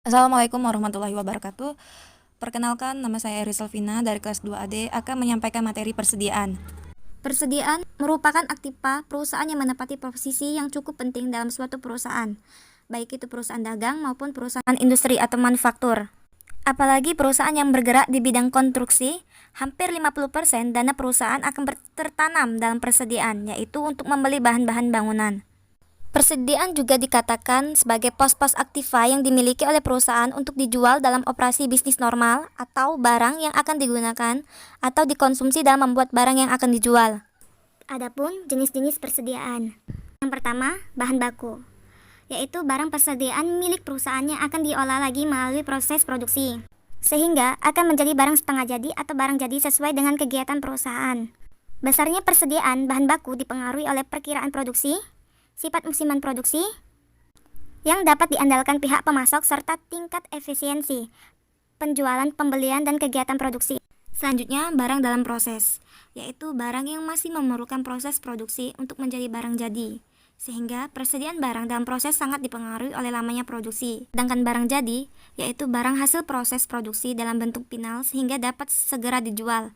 Assalamualaikum warahmatullahi wabarakatuh. Perkenalkan, nama saya Rizal Vina dari kelas 2AD akan menyampaikan materi persediaan. Persediaan merupakan aktiva perusahaan yang menempati posisi yang cukup penting dalam suatu perusahaan, baik itu perusahaan dagang maupun perusahaan industri atau manufaktur. Apalagi perusahaan yang bergerak di bidang konstruksi, hampir 50% dana perusahaan akan tertanam dalam persediaan, yaitu untuk membeli bahan-bahan bangunan. Persediaan juga dikatakan sebagai pos-pos aktiva yang dimiliki oleh perusahaan untuk dijual dalam operasi bisnis normal atau barang yang akan digunakan atau dikonsumsi dalam membuat barang yang akan dijual. Adapun jenis-jenis persediaan. Yang pertama, bahan baku, yaitu barang persediaan milik perusahaan yang akan diolah lagi melalui proses produksi, sehingga akan menjadi barang setengah jadi atau barang jadi sesuai dengan kegiatan perusahaan. Besarnya persediaan bahan baku dipengaruhi oleh perkiraan produksi, sifat musiman produksi yang dapat diandalkan pihak pemasok serta tingkat efisiensi penjualan, pembelian, dan kegiatan produksi. Selanjutnya, barang dalam proses, yaitu barang yang masih memerlukan proses produksi untuk menjadi barang jadi, sehingga persediaan barang dalam proses sangat dipengaruhi oleh lamanya produksi. Sedangkan barang jadi, yaitu barang hasil proses produksi dalam bentuk final sehingga dapat segera dijual.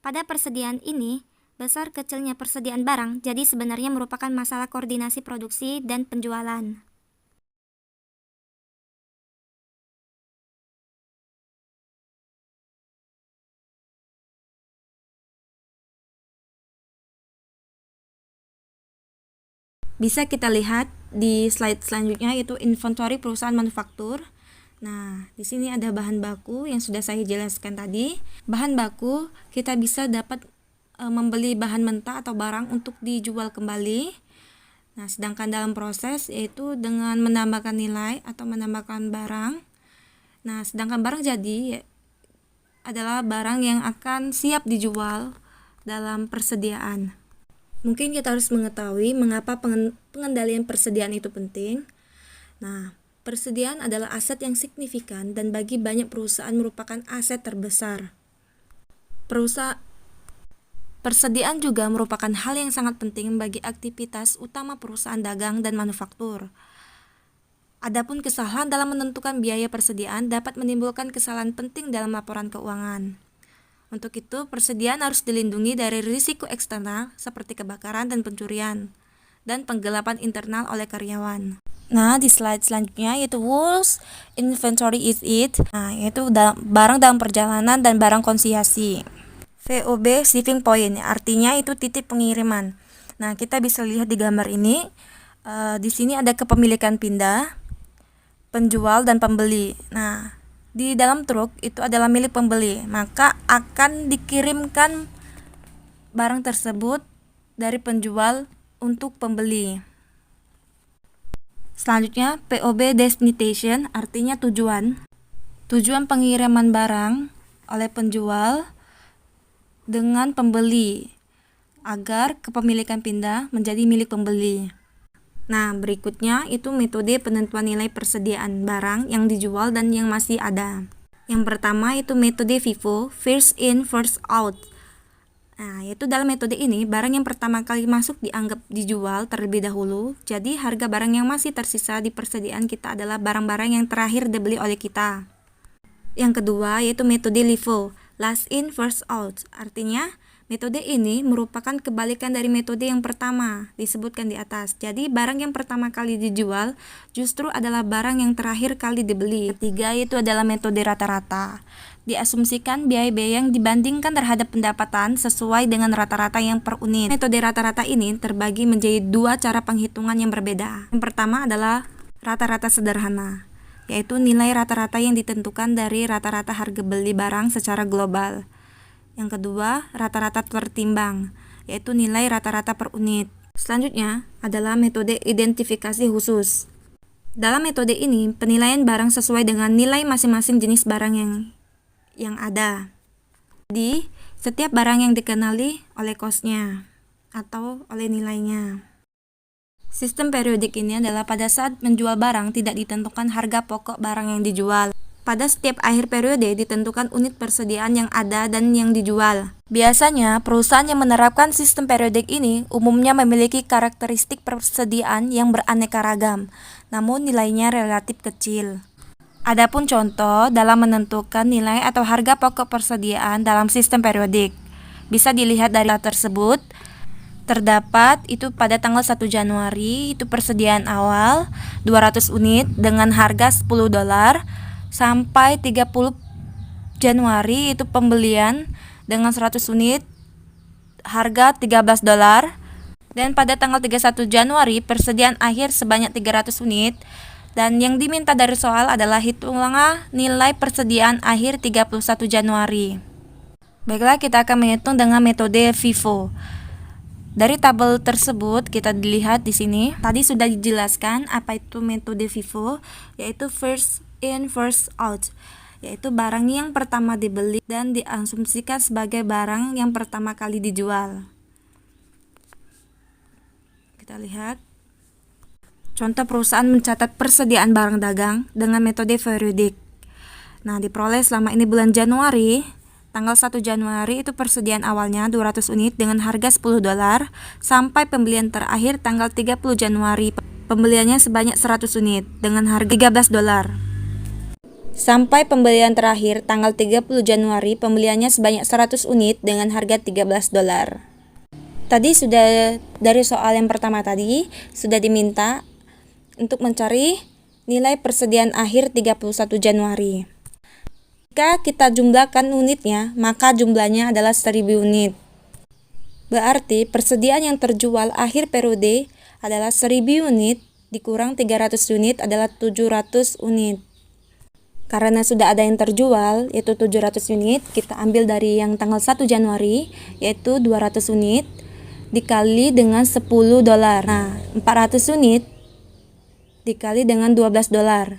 Pada persediaan ini, besar kecilnya persediaan barang jadi sebenarnya merupakan masalah koordinasi produksi dan penjualan. Bisa kita lihat di slide selanjutnya, yaitu inventory perusahaan manufaktur. Nah, di sini ada bahan baku yang sudah saya jelaskan tadi. Bahan baku kita bisa dapat membeli bahan mentah atau barang untuk dijual kembali. Nah, sedangkan dalam proses yaitu dengan menambahkan nilai atau menambahkan barang. Nah, sedangkan barang jadi adalah barang yang akan siap dijual dalam persediaan. Mungkin kita harus mengetahui mengapa pengendalian persediaan itu penting. Nah, persediaan adalah aset yang signifikan dan bagi banyak perusahaan merupakan aset terbesar. Persediaan juga merupakan hal yang sangat penting bagi aktivitas utama perusahaan dagang dan manufaktur. Adapun kesalahan dalam menentukan biaya persediaan dapat menimbulkan kesalahan penting dalam laporan keuangan. Untuk itu, persediaan harus dilindungi dari risiko eksternal seperti kebakaran dan pencurian, dan penggelapan internal oleh karyawan. Nah, di slide selanjutnya yaitu Whose inventory is it? Nah, yaitu barang dalam perjalanan dan barang konsinyasi. VOB shipping point, artinya itu titik pengiriman. Nah, kita bisa lihat di gambar ini, di sini ada kepemilikan pindah, penjual dan pembeli. Nah, di dalam truk itu adalah milik pembeli, maka akan dikirimkan barang tersebut dari penjual untuk pembeli. Selanjutnya, POB destination, artinya tujuan. Tujuan pengiriman barang oleh penjual dengan pembeli agar kepemilikan pindah menjadi milik pembeli. Nah, berikutnya itu metode penentuan nilai persediaan barang yang dijual dan yang masih ada. Yang pertama itu metode FIFO, first in first out. Nah, yaitu dalam metode ini barang yang pertama kali masuk dianggap dijual terlebih dahulu. Jadi harga barang yang masih tersisa di persediaan kita adalah barang-barang yang terakhir dibeli oleh kita. Yang kedua yaitu metode LIFO, last in first out. Artinya metode ini merupakan kebalikan dari metode yang pertama disebutkan di atas. Jadi barang yang pertama kali dijual justru adalah barang yang terakhir kali dibeli. Ketiga yaitu adalah metode rata-rata. Diasumsikan biaya-biaya yang dibandingkan terhadap pendapatan sesuai dengan rata-rata yang per unit. Metode rata-rata ini terbagi menjadi dua cara penghitungan yang berbeda. Yang pertama adalah rata-rata sederhana, yaitu nilai rata-rata yang ditentukan dari rata-rata harga beli barang secara global. Yang kedua, rata-rata tertimbang, yaitu nilai rata-rata per unit. Selanjutnya adalah metode identifikasi khusus. Dalam metode ini, penilaian barang sesuai dengan nilai masing-masing jenis barang yang ada. Jadi, setiap barang yang dikenali oleh cost-nya atau oleh nilainya. Sistem periodik ini adalah pada saat menjual barang tidak ditentukan harga pokok barang yang dijual. Pada setiap akhir periode ditentukan unit persediaan yang ada dan yang dijual. Biasanya, perusahaan yang menerapkan sistem periodik ini umumnya memiliki karakteristik persediaan yang beraneka ragam, namun nilainya relatif kecil. Adapun contoh dalam menentukan nilai atau harga pokok persediaan dalam sistem periodik. Bisa dilihat dari data tersebut. Terdapat itu pada tanggal 1 Januari itu persediaan awal 200 unit dengan harga $10 sampai 30 Januari itu pembelian dengan 100 unit harga $13 dan pada tanggal 31 Januari persediaan akhir sebanyak 300 unit dan yang diminta dari soal adalah hitunglah nilai persediaan akhir 31 Januari. Baiklah, kita akan menghitung dengan metode FIFO. Dari tabel tersebut kita dilihat di sini. Tadi sudah dijelaskan apa itu metode FIFO, yaitu first in first out, yaitu barang yang pertama dibeli dan diasumsikan sebagai barang yang pertama kali dijual. Kita lihat. Contoh perusahaan mencatat persediaan barang dagang dengan metode periodik. Nah, diperoleh selama ini bulan Januari. Tanggal 1 Januari itu persediaan awalnya 200 unit dengan harga $10 sampai pembelian terakhir tanggal 30 Januari pembeliannya sebanyak 100 unit dengan harga $13. Sampai pembelian terakhir tanggal 30 Januari pembeliannya sebanyak 100 unit dengan harga $13. Tadi sudah dari soal yang pertama tadi sudah diminta untuk mencari nilai persediaan akhir 31 Januari. Jika kita jumlahkan unitnya, maka jumlahnya adalah 1000 unit. Berarti persediaan yang terjual akhir periode adalah 1000 unit dikurang 300 unit adalah 700 unit. Karena sudah ada yang terjual yaitu 700 unit, kita ambil dari yang tanggal 1 Januari yaitu 200 unit dikali dengan $10. Nah, 400 unit dikali dengan $12.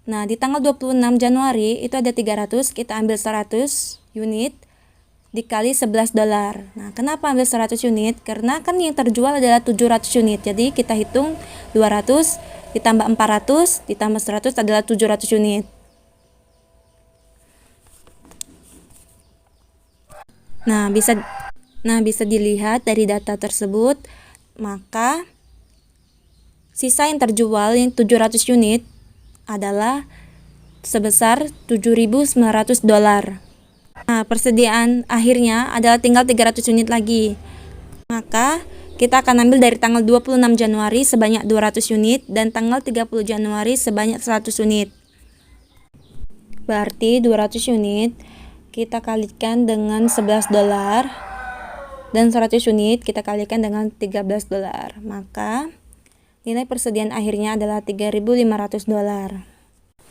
Nah, di tanggal 26 Januari itu ada 300, kita ambil 100 unit dikali $11. Nah, kenapa ambil 100 unit? Karena kan yang terjual adalah 700 unit. Jadi kita hitung 200 ditambah 400 ditambah 100 adalah 700 unit. Nah, bisa dilihat dari data tersebut, maka sisa yang terjual yang 700 unit adalah sebesar $7.900. Nah, persediaan akhirnya adalah tinggal 300 unit lagi. Maka kita akan ambil dari tanggal 26 Januari sebanyak 200 unit dan tanggal 30 Januari sebanyak 100 unit. Berarti 200 unit kita kalikan dengan $11 dan 100 unit kita kalikan dengan $13. Maka nilai persediaan akhirnya adalah $3.500.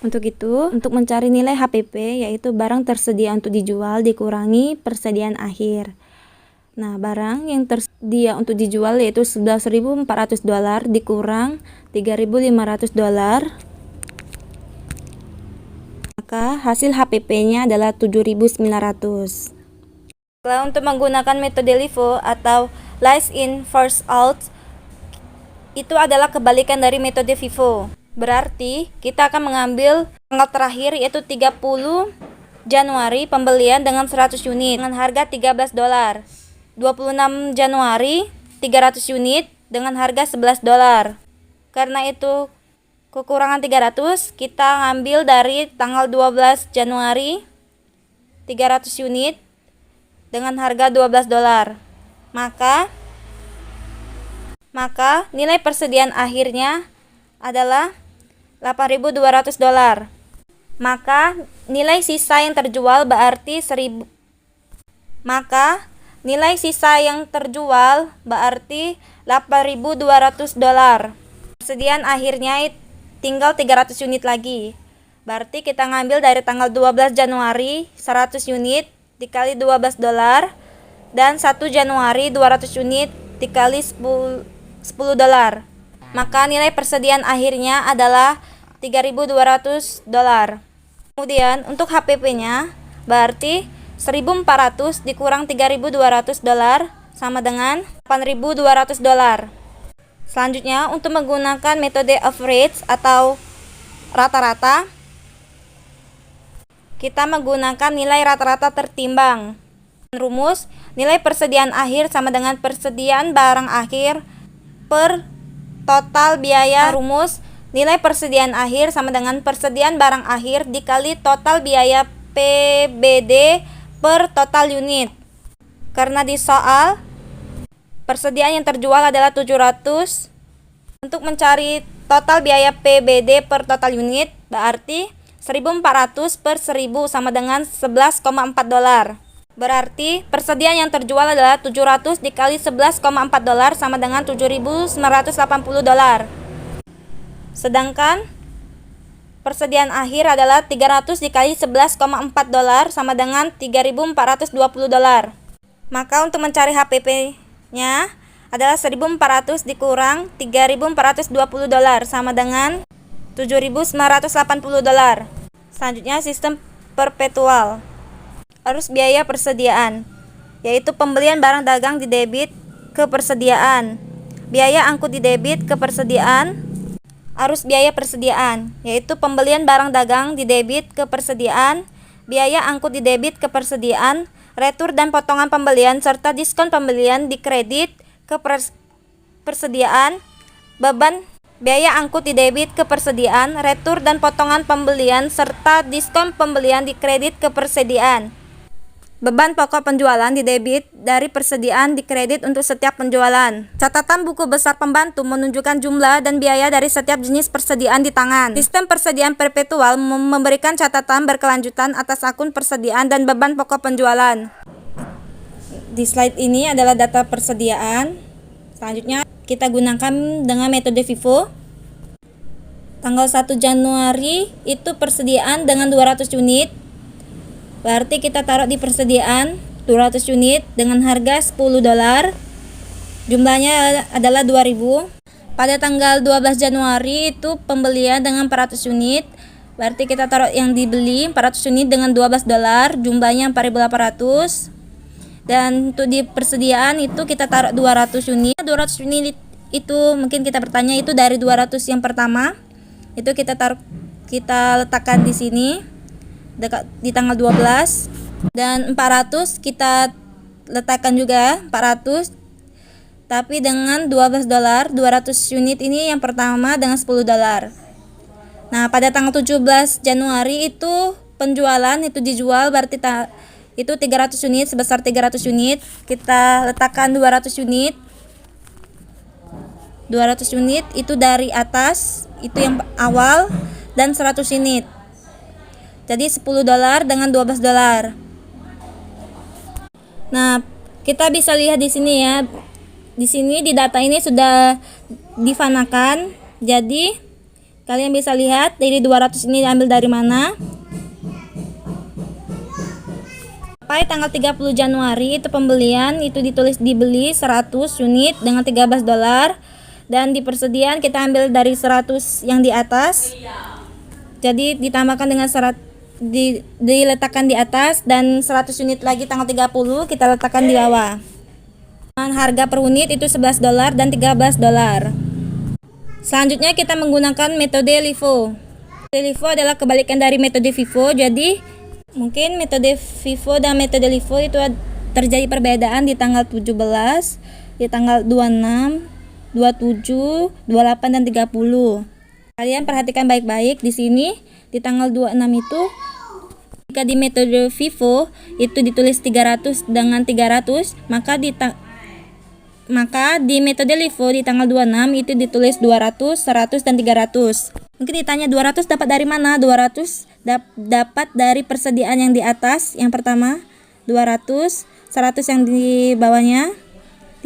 Untuk itu, untuk mencari nilai HPP yaitu barang tersedia untuk dijual dikurangi persediaan akhir. Nah, barang yang tersedia untuk dijual yaitu $11.400 dikurang $3.500. Maka hasil HPP-nya adalah 7.900. Kalau untuk menggunakan metode LIFO atau last in first out, itu adalah kebalikan dari metode FIFO. Berarti kita akan mengambil tanggal terakhir yaitu 30 Januari pembelian dengan 100 unit dengan harga $13. 26 Januari 300 unit dengan harga $11. Karena itu kekurangan 300, kita ngambil dari tanggal 12 Januari 300 unit dengan harga $12. Maka nilai persediaan akhirnya adalah $8.200. Maka nilai sisa yang terjual berarti 1000. Maka nilai sisa yang terjual berarti $8.200. Persediaan akhirnya tinggal 300 unit lagi. Berarti kita ngambil dari tanggal 12 Januari 100 unit dikali $12 dan 1 Januari 200 unit dikali $10. Maka nilai persediaan akhirnya adalah $3.200. Kemudian untuk HPP-nya berarti 1.400 dikurang $3.200 sama dengan $8.200. Selanjutnya untuk menggunakan metode average atau rata-rata, kita menggunakan nilai rata-rata tertimbang. Rumus, nilai persediaan akhir sama dengan persediaan barang akhir per total biaya. Rumus, Nilai persediaan akhir sama dengan persediaan barang akhir dikali total biaya PBD per total unit. Karena di soal persediaan yang terjual adalah 700, untuk mencari total biaya PBD per total unit berarti 1.400 per 1.000 sama dengan 11,4 dolar. Berarti persediaan yang terjual adalah 700 dikali 11,4 dolar sama dengan 7.980 dolar. Sedangkan persediaan akhir adalah 300 dikali 11,4 dolar sama dengan 3.420 dolar. Maka untuk mencari HPP-nya adalah 1.400 dikurang 3.420 dolar sama dengan 7.980 dolar. Selanjutnya sistem perpetual. Arus biaya persediaan, yaitu pembelian barang dagang di debit ke persediaan, biaya angkut di debit ke persediaan. Arus biaya persediaan, yaitu pembelian barang dagang di debit ke persediaan, biaya angkut di debit ke persediaan, retur dan potongan pembelian serta diskon pembelian di kredit ke persediaan, beban biaya angkut di debit ke persediaan, retur dan potongan pembelian serta diskon pembelian di kredit ke persediaan. Beban pokok penjualan di debit dari persediaan di kredit untuk setiap penjualan. Catatan buku besar pembantu menunjukkan jumlah dan biaya dari setiap jenis persediaan di tangan. Sistem persediaan perpetual memberikan catatan berkelanjutan atas akun persediaan dan beban pokok penjualan. Di slide ini adalah data persediaan. Selanjutnya kita gunakan dengan metode FIFO. Tanggal 1 Januari itu persediaan dengan 200 unit. Berarti kita taruh di persediaan 200 unit dengan harga 10 dolar. Jumlahnya adalah 2000. Pada tanggal 12 Januari itu pembelian dengan 400 unit. Berarti kita taruh yang dibeli 400 unit dengan 12 dolar. Jumlahnya 4.800. Dan untuk di persediaan itu kita taruh 200 unit. 200 unit itu mungkin kita bertanya itu dari 200 yang pertama. Itu kita letakkan di sini. Dekat di tanggal 12, dan 400 kita letakkan juga 400 tapi dengan 12 dolar. 200 unit ini yang pertama dengan 10 dolar. Nah, pada tanggal 17 Januari itu penjualan itu dijual, berarti itu 300 unit, sebesar 300 unit kita letakkan 200 unit. 200 unit itu dari atas, itu yang awal, dan 100 unit. Jadi 10 dolar dengan 12 dolar. Nah, kita bisa lihat di sini ya. Di sini di data ini sudah difanakan. Jadi kalian bisa lihat dari 200 ini diambil dari mana. Sampai tanggal 30 Januari itu pembelian itu ditulis dibeli 100 unit dengan 13 dolar, dan di persediaan kita ambil dari 100 yang di atas. Jadi ditambahkan dengan diletakkan di atas, dan 100 unit lagi tanggal 30 kita letakkan di bawah. Dan harga per unit itu 11 dolar dan 13 dolar. Selanjutnya kita menggunakan metode LIFO. LIFO adalah kebalikan dari metode FIFO. Jadi mungkin metode FIFO dan metode LIFO itu terjadi perbedaan di tanggal 17, di tanggal 26, 27, 28 dan 30. Kalian perhatikan baik-baik di sini. Di tanggal 26 itu jika di metode FIFO itu ditulis 300 dengan 300, maka di metode LIFO di tanggal 26 itu ditulis 200, 100 dan 300. Mungkin ditanya 200 dapat dari mana? 200 dapat dari persediaan yang di atas yang pertama, 200, 100 yang di bawahnya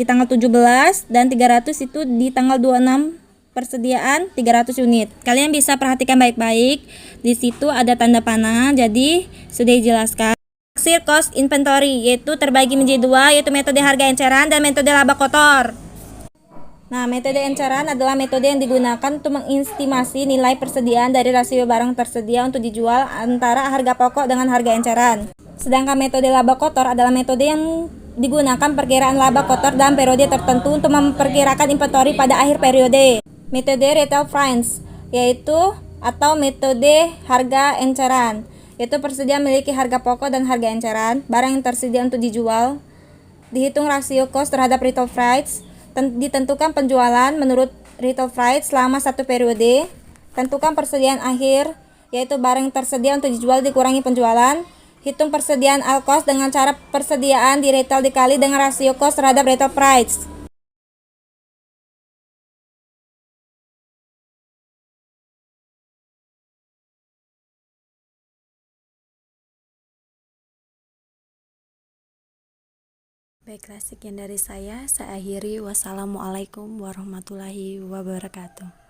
di tanggal 17, dan 300 itu di tanggal 26 persediaan 300 unit. Kalian bisa perhatikan baik-baik. Di situ ada tanda panah, jadi sudah dijelaskan. Taksir cost inventory yaitu terbagi menjadi dua, yaitu metode harga enceran dan metode laba kotor. Nah, metode enceran adalah metode yang digunakan untuk mengestimasi nilai persediaan dari rasio barang tersedia untuk dijual antara harga pokok dengan harga enceran. Sedangkan metode laba kotor adalah metode yang digunakan perkiraan laba kotor dalam periode tertentu untuk memperkirakan inventory pada akhir periode. Metode retail price yaitu atau metode harga enceran, yaitu persediaan memiliki harga pokok dan harga enceran barang yang tersedia untuk dijual. Dihitung rasio cost terhadap retail price, ditentukan penjualan menurut retail price selama satu periode. Tentukan persediaan akhir, yaitu barang tersedia untuk dijual dikurangi penjualan. Hitung persediaan all cost dengan cara persediaan di retail dikali dengan rasio cost terhadap retail price. Baiklah, sekian dari saya. Saya akhiri. Wassalamualaikum warahmatullahi wabarakatuh.